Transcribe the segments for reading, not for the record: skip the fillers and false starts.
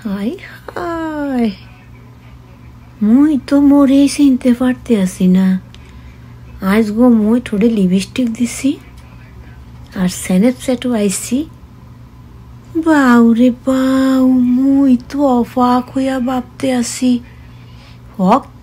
High high, মুই তো মোরে চিনতে পারতে আসি না। আজ গো মুই থোড়ে লিপস্টিক দিছি আর স্ন্যাপচ্যাটও আইসি। বাউরে বাউ, মুই তো অবাক হইয়া ভাবতে আসি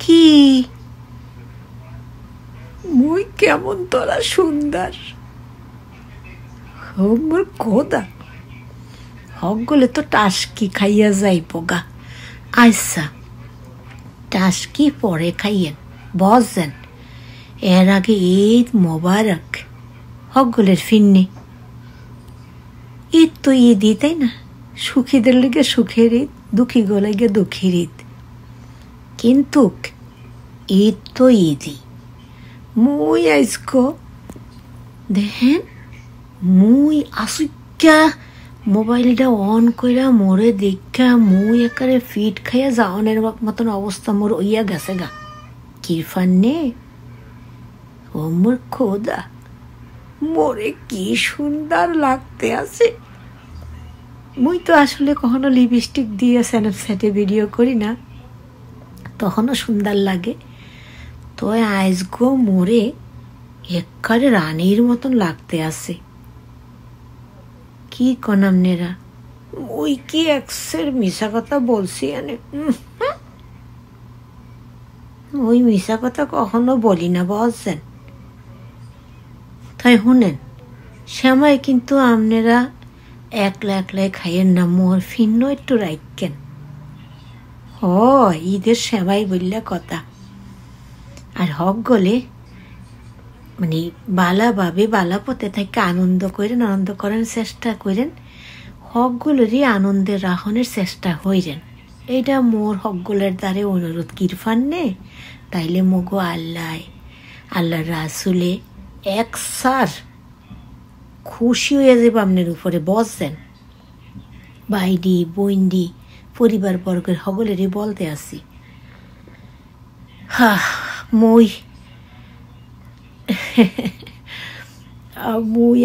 কি মুই কেমন তোরা সুন্দর। মোর কোদা হকগুলো তো টাসকি খাইয়া যাইব গা। আচ্ছা, টাসকি পরে খাইয়েন, বসেন। এর আগে ঈদ মোবারক হকগুলের ফিরনি। ঈদ তো ঈদই, তাই না? সুখীদের লিগে সুখের ঈদ, দুঃখী গোলাগে দুঃখীর ঈদ। কিন্তু ঈদ তো ঈদই। মুই আজকো দেখেন, মুই আসুকা মোবাইলটা অন কইরা মোরে দেখা মুই একারে ফিট খাইয়া যাওয়ানের মতন অবস্থা মোর ওইয়া গেছে গা। কিরফান নে ও মোর খোদা, মোরে কি সুন্দর লাগতে আছে। মুই তো আসলে কখনো লিপস্টিক দিয়ে স্ন্যাপচ্যাটে ভিডিও করি না, তখনও সুন্দর লাগে। তো আজগো মোরে একারে রানীর মতন লাগতে আছে। কি কনামনেরা, ওই কি এক্সের মিশা কথা বলছি? ওই মিশা কথা কখনো বলি না, বলছেন। তাই শুনেন, সময় কিন্তু আপনারা একলা একলাই খাইয়েন না, মোর ফিন্ন একটু রাখেন। ঈদের সেবাই বললে কথা। আর হক গলে মানে বালা ভাবে বালা পথে থেকে আনন্দ করেন চেষ্টা করেন। হকগুলোরই আনন্দের রাখনের চেষ্টা হইরেন। এইটা মোর হকগুলোর দ্বারে অনুরোধ। কিরফান নে তাইলে মগো আল্লাহ রাসুলে একসার খুশি হয়ে যাবে আপনার উপরে, বসছেন। বাইডি বইন্ডি পরিবার বর্গের হগলেরই বলতে আসি। মুই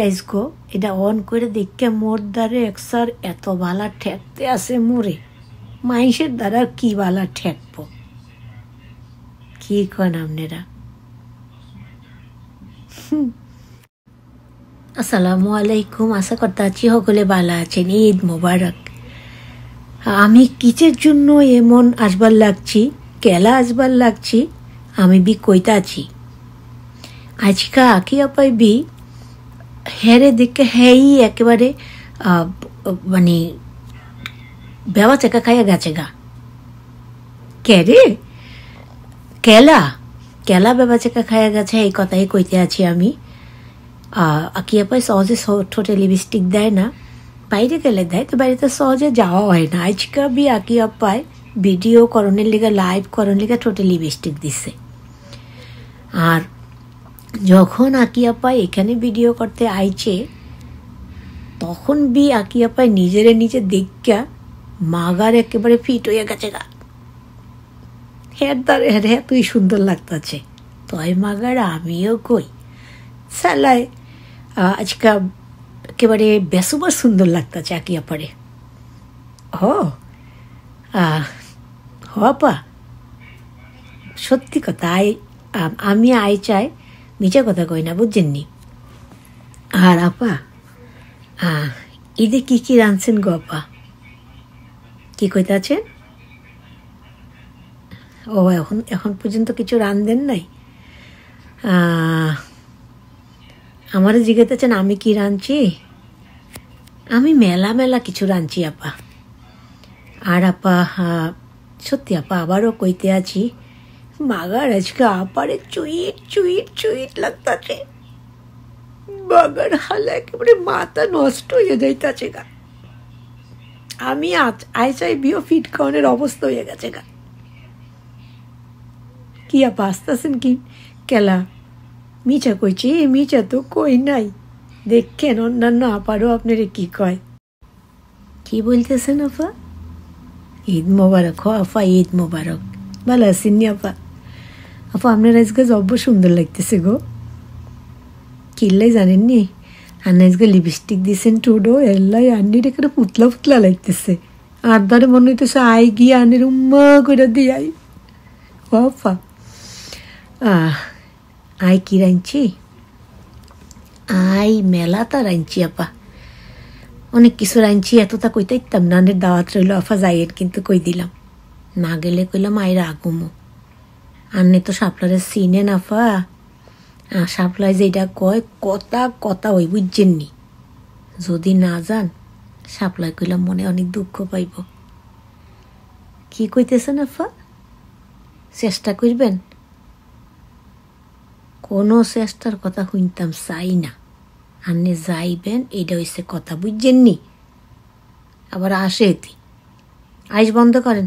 আইসগো এটা অন করে দেখে মোর দ্বারে একসার এত বালা ঠেকতে আছে মোরে। মাইসের দ্বারা কি বালা ঠেকবো? কি কন আপনারা? আসসালামু আলাইকুম, আশা করতে আছি সকলে ভালো আছেন। ঈদ মোবারক। আমি কিসের জন্য এমন আসবার লাগছি, কেলা আসবার লাগছি, আমি বি কইতা আছি। আজকা আঁকি আপাই বি হেরে দেখে হেই একেবারে মানে বেবা চেকা খাইয়া গেছে গা। কে রে? কেলা বেবা চেকা খাইয়া গেছে, এই কথাই কইতে আছি আমি। আঁকি আপাই সহজে ঠোঁটে লিপস্টিক দেয় না, বাইরে গেলে দেয়, তো বাড়িতে সহজে যাওয়া হয় না। আজকা বি আঁকি আপাই ভিডিও করণের লিগে, লাইভ করণের লিগে ঠোঁটে লিপস্টিক দিছে। আর যখন আঁকি আপাই এখানে ভিডিও করতে আইছে, তখন বি আঁকি আপাই নিজের দেখা মাগার একেবারে ফিট হয়ে গেছে গা। হ্যাঁ তুই সুন্দর লাগতেছে। তয় মাগার আমিও কই সালায় আজকা একেবারে বেসুবার সুন্দর লাগতেছে আঁকি আপারে। আপা সত্যি কথা, আমি চাই, মিছা কথা কই না, বুঝছেননি। আর আপা ঈদে কি রাঁধছেন গো আপা? কি কইতাছেন? এখন পর্যন্ত কিছু রাঁধেন নাই? আমারে জিজ্ঞাসাছেন আমি কি রাঁধছি? আমি মেলা কিছু রাঁধছি আপা। আর আপা সত্যি আপা আবারও কইতে আছি, মাগার আজকে আপারে চুইট লাগতাছে। মাগার হালে একেবারে মাথা নষ্ট হয়ে যাইতাছে গা। আমি আইসাই বিও ফিট খাওয়ানোর অবস্থা হয়ে গেছে গা। কি আপা আসতেছেন কি কেলা? মিছা কইছি? মিছা তো কই নাই। দেখেন অন্যান্য আপারও আপনারে কি কয়। কি বলতেছেন আপা? ঈদ মোবারক। আপা ঈদ মোবারক। ভালো আছেন নি আপা? আপা আপনার আজকে জব্ব সুন্দর লাগতেছে গো। কিল্লাই জানেননি, আন্না আজকে লিপস্টিক দিয়েছেন টুডো, এল্লাই আন্নির এখানে পুতলা লাগতেছে। আর দ্বারে মনে হইতেছে আই গিয়ে আনের উম্মা করে দিয়ে আই। আপা আই কি রাঁধছি? আই মেলাটা রাঁধছি আপা, অনেক কিছু রাঁধছি, এতটা কইতে ইতাম না। আনের দাওয়াত রইল আফা যাইয়ের, কিন্তু কই দিলাম না গেলে কইলাম আইরা আগুমো। আন্নে তো শাপলারে চিনে না আফা, শাপলায় যেটা কয় কথা কথা ওই বুঝছেননি। যদি না যান শাপলায় কইলাম মনে অনেক দুঃখ পাইব। কি কইতেছেন আফা? চেষ্টা করবেন? কোনো চেষ্টার কথা শুনতাম চাই না। আন্নে যাইবেন এইটা হইছে কথা, বুঝছেননি? আবার আসে এটি আইস বন্ধ করেন।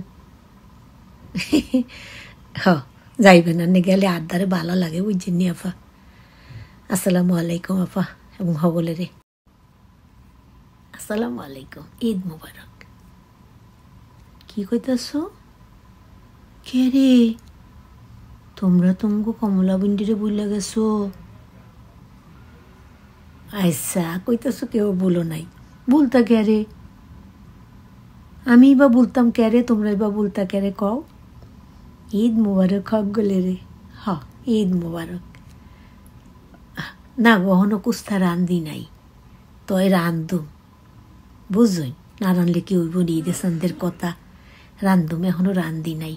হ যাইবেন, আন্নে গেলে আড্ডারে ভালো লাগে, বুঝছেননি আফা? আসসালামু আলাইকুম আফা এবং হবলেরে আসসালামু আলাইকুম, ঈদ মুবারক। কি কইতাছ? কে রে? তোমরা তোমাকে কমলা বিন্ডিরে বুঝলে গেছো? আচ্ছা কইতাছ কেউ বলো নাই, বলতা কে রে? আমি বা বলতাম কে রে, তোমরাই বা বলতা কে রে? কও ঈদ মুবারক হক গলে রে। হ ঈদ মুবারক। না গহনো কুস্তা রান্ধি নাই, তয় রান্ধুম, বুঝই না রানলে কি হইব? ঈদে সন্ধ্যের কথা রান্ধুম, এখনো রান্ধি নাই।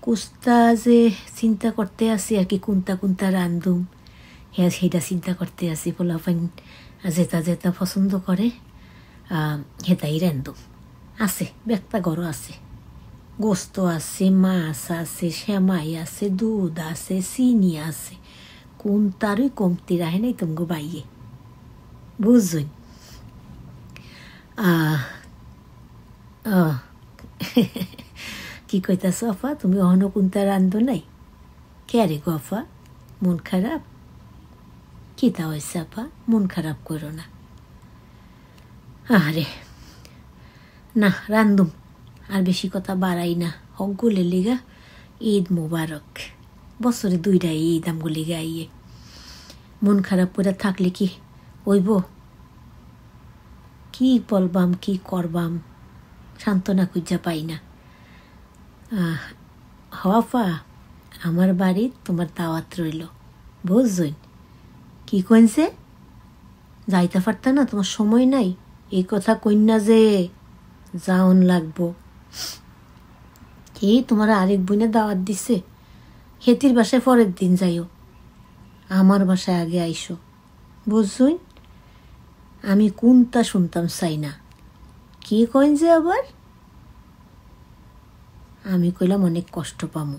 কুস্তা যে চিন্তা করতে আসি আর কি, কোনটা কোনটা রান্ধুম হ্যাঁ সেটা চিন্তা করতে আসি। পোলাপাইন যেটা যেটা পছন্দ করে হেতাই রান্ধুম। আছে ব্যাগটা গরো আছে, গোস্ত আছে, মাছ আছে, সেমাই আছে, দুধ আছে, চিনি আছে, কোনটারই কমতি রাহে নাই তোমাকে বাইয়ে, বুঝই। কি কইতাছ আফা? তুমি অহনো কোনটা রান্ধো নাই? কে রে গো আফা, মন খারাপ? কি তা হয়েছে আফা? মন খারাপ করো না। আরে না রান্ধুম, আর বেশি কথা বাড়াই না। হকগুলের লিগা ঈদ মুবারক। বছরে দুইটা ঈদ আমগুলি লিগা আইয়ে। মন খারাপ করে থাকলে কি হইব? কি বলবাম কি করবাম সান্ত্বনা খুঁজা পাই না। হওয়াফা আমার বাড়ি তোমার দাওয়াত রইল, বুঝছই। কি কইছে? যাইতে পারতা না? তোমার সময় নাই? এই কথা কইনা যে যাওন লাগবো। কি তোমার আরেক বোনে দাওয়াত দিছে? হেতির বাসায় পরের দিন যাইও, আমার বাসায় আগে আইসো, বুঝছই। আমি কোনটা শুনতাম চাই না। কি কইন যে আবার? আমি কইলাম অনেক কষ্ট পামু।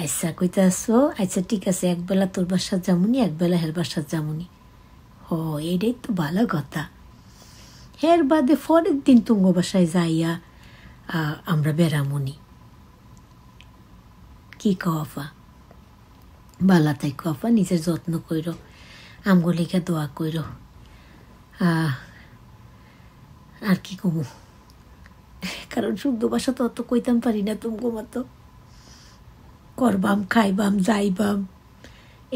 আচ্ছা কইতাছ, আচ্ছা ঠিক আছে, একবেলা তোর বাসার যামুনি, একবেলা হের বাসার যামুনি। হ এটাই তো ভালো কথা। হের বাদে পরের দিন তুঙ্গ বাসায় যাইয়া আমরা বেড়ামুনি। কি কফা? বালা তাই কফা, নিজের যত্ন কইর, আমগুলিকে দোয়া কইর। আর কি কমু, কারণ শুদ্ধ ভাষা তো অত কইতাম পারি না তুমগো মতো। করবাম, খাইবাম, যাইবাম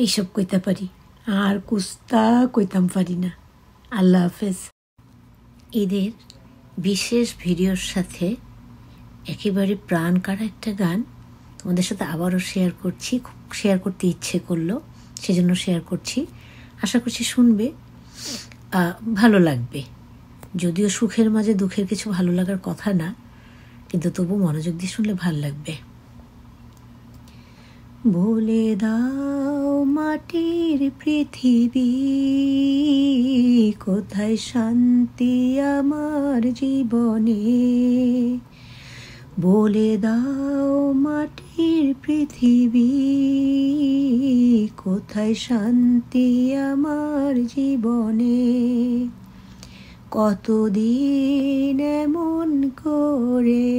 এইসব কইতে পারি, আর কুস্তা কইতাম পারি না। আল্লাহ হাফেজ। ঈদের বিশেষ ভিডিওর সাথে একেবারে প্রাণ কাড়া একটা গান তোমাদের সাথে আবারও শেয়ার করছি। শেয়ার করতে ইচ্ছে করলো, সেজন্য শেয়ার করছি। আশা করছি শুনবে, ভালো লাগবে। যদিও সুখের মাঝে দুঃখের কিছু ভালো লাগার কথা না, কিন্তু তবু মনোযোগ দিয়ে শুনলে ভাল লাগবে। বলে দাও মাটির পৃথিবী, কোথায় শান্তি আমার জীবনে? বলে দাও মাটির পৃথিবী, কোথায় শান্তি আমার জীবনে? কতদিন এমন করে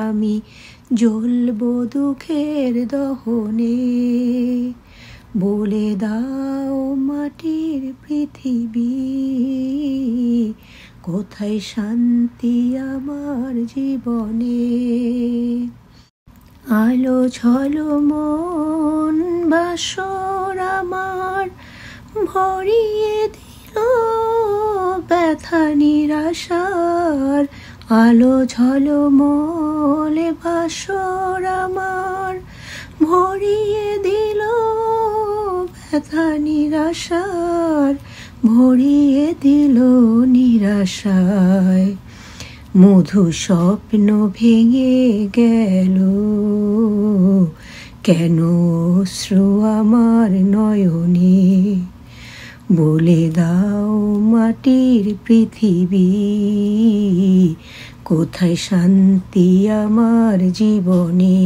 আমি জ্বলবো দুঃখের দহনে? বলে দাও মাটির পৃথিবী, কোথায় শান্তি আমার জীবনে? আলো ঝলমন বাসর আমার ভরিয়ে দিল ব্যথা ব্যথা নিরাশার আলো ঝলমলে বাসর আমার ভরিয়ে দিল ব্যথা নিরাশার ভরিয়ে দিল নিরাশায় মধু স্বপ্ন ভেঙে গেল কেন অশ্রু আমার নয়নে বলে দাও মাটির পৃথিবী কোথায় শান্তি আমার জীবনে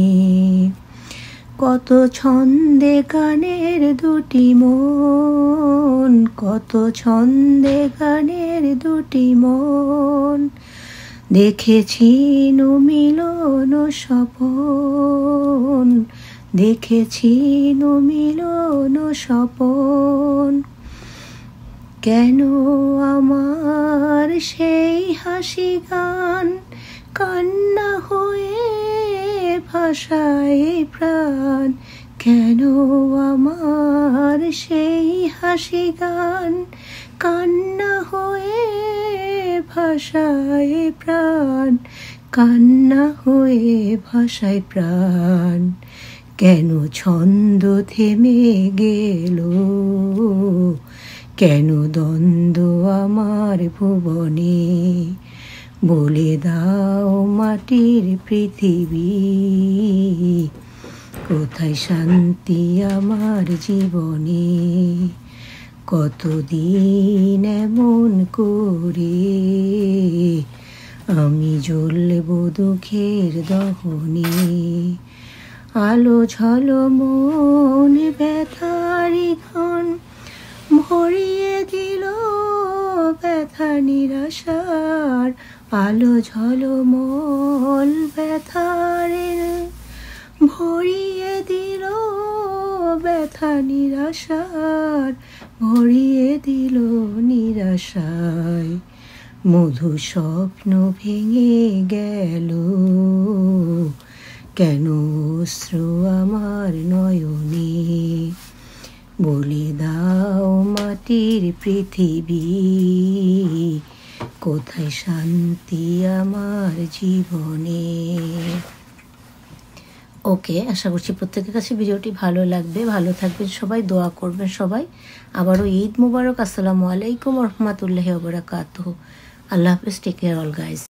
কত ছন্দে গানের দুটি মন কত ছন্দে গানের দুটি মন দেখেছি মিলন স্বপন দেখেছি মিলন স্বপন কেন আমার সেই হাসি গান কান্না হয়ে ভাষায় প্রাণ কেন আমার সেই হাসি গান কান্না হয়ে ভাষায় প্রাণ কান্না হয়ে ভাষায় প্রাণ কেন ছন্দ থেমে গেল কেন দ্বন্দ্ব আমার ভুবনে বলে দাও মাটির পৃথিবী কোথায় শান্তি আমার জীবনে কতদিন এমন করে আমি জ্বলব দুঃখের দহনে আলো ঝলমল ব্যথারি ঘন ভরিয়ে দিল ব্যথা নিরাশার আলো ঝলমল ব্যথারে ভরিয়ে দিল ব্যথা নিরাশার ভরিয়ে দিল নিরাশায় মধু স্বপ্ন ভেঙে গেল কেন অশ্রু আমার নয়নে বলে দাও মাটির পৃথিবী কোথায় শান্তি আমার জীবনে ওকে আশা করছি প্রত্যেকের কাছে ভিডিওটি ভালো লাগবে ভালো থাকবেন সবাই দোয়া করবেন সবাই আবারও ঈদ মুবারক আসসালামু আলাইকুম রহমতুল্লাহি ওয়া বারাকাতুহু আল্লাহ হাফেজ টেক কেয়ার অল গাইজ